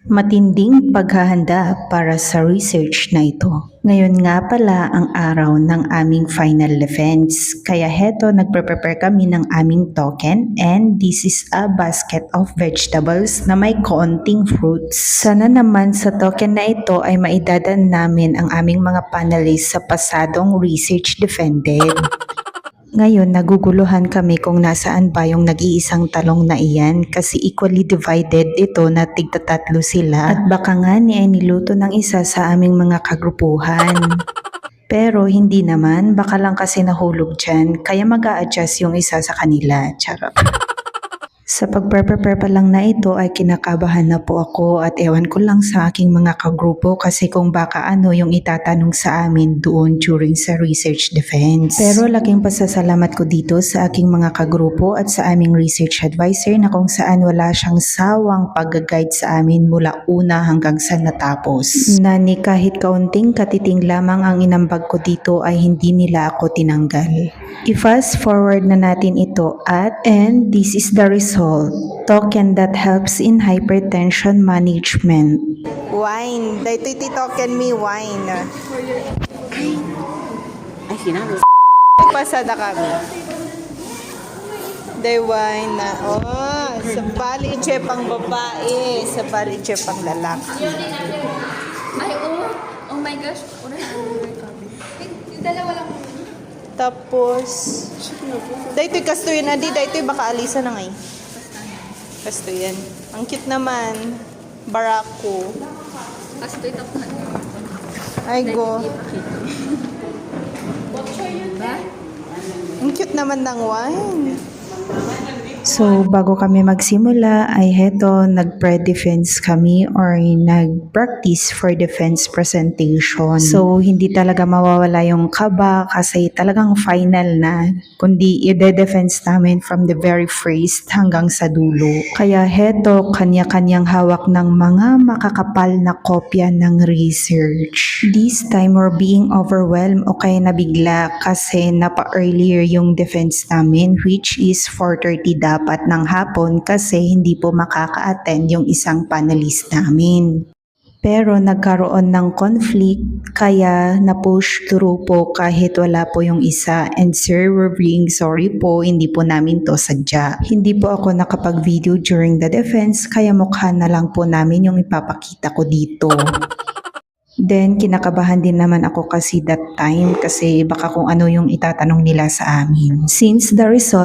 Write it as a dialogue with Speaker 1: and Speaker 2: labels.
Speaker 1: Matinding paghahanda para sa research na ito. Ngayon nga pala ang araw ng aming final defense. Kaya heto, nagpe-prepare kami ng aming token and this is a basket of vegetables na may konting fruits. Sana naman sa token na ito ay maidadan namin ang aming mga panelists sa pasadong research defended. Ngayon, naguguluhan kami kung nasaan ba yung nag-iisang talong na iyan kasi equally divided ito na tigtatatlo sila at baka nga ay niluto ng isa sa aming mga kagrupuhan. Pero hindi naman, baka lang kasi nahulog dyan kaya mag-a-adjust yung isa sa kanila. Charot. Sa pag-prepare pa lang na ito ay kinakabahan na po ako at ewan ko lang sa aking mga kagrupo kasi kung baka ano yung itatanong sa amin doon during sa research defense. Pero laking pasasalamat ko dito sa aking mga kagrupo at sa aming research advisor na kung saan wala siyang sawang pag-guide sa amin mula una hanggang sa natapos. Na ni kahit kaunting katiting lamang ang inambag ko dito ay hindi nila ako tinanggal. I-fast forward na natin ito and this is the result. Token that helps in hypertension management. Wine. Dahito iti token me wine.
Speaker 2: Ay, sinabi.
Speaker 1: Pasada kami. Day wine na. Oh, sa bali iche pang babae, sa bali iche pang lalaki.
Speaker 3: Ay, oh. Oh my gosh. Yung dalawa lang.
Speaker 1: Tapos, dahito'y kastuyan na di, dahito'y baka alisa na ngay. Kastuyan. Ang cute naman. Barako.
Speaker 3: Kasi ito ito.
Speaker 1: Ay go.
Speaker 3: Ba?
Speaker 1: Ang cute naman ng wine. So, bago kami magsimula ay heto, nag-pre-defense kami or nag-practice for defense presentation. So, hindi talaga mawawala yung kaba kasi talagang final na, kundi i-defense namin from the very first hanggang sa dulo. Kaya heto, kanya-kanyang hawak ng mga makakapal na kopya ng research. This time, we're being overwhelmed o kaya nabigla kasi napa-earlier yung defense namin which is 4:30 dapat ng hapon kasi hindi po makaka-attend yung isang panelist namin. Pero nagkaroon ng conflict kaya na-push through po kahit wala po yung isa. And sir, we're being sorry po, hindi po namin to sadya. Hindi po ako nakapag-video during the defense kaya mukha na lang po namin yung ipapakita ko dito. Then, kinakabahan din naman ako kasi that time kasi baka kung ano yung itatanong nila sa amin. Since the result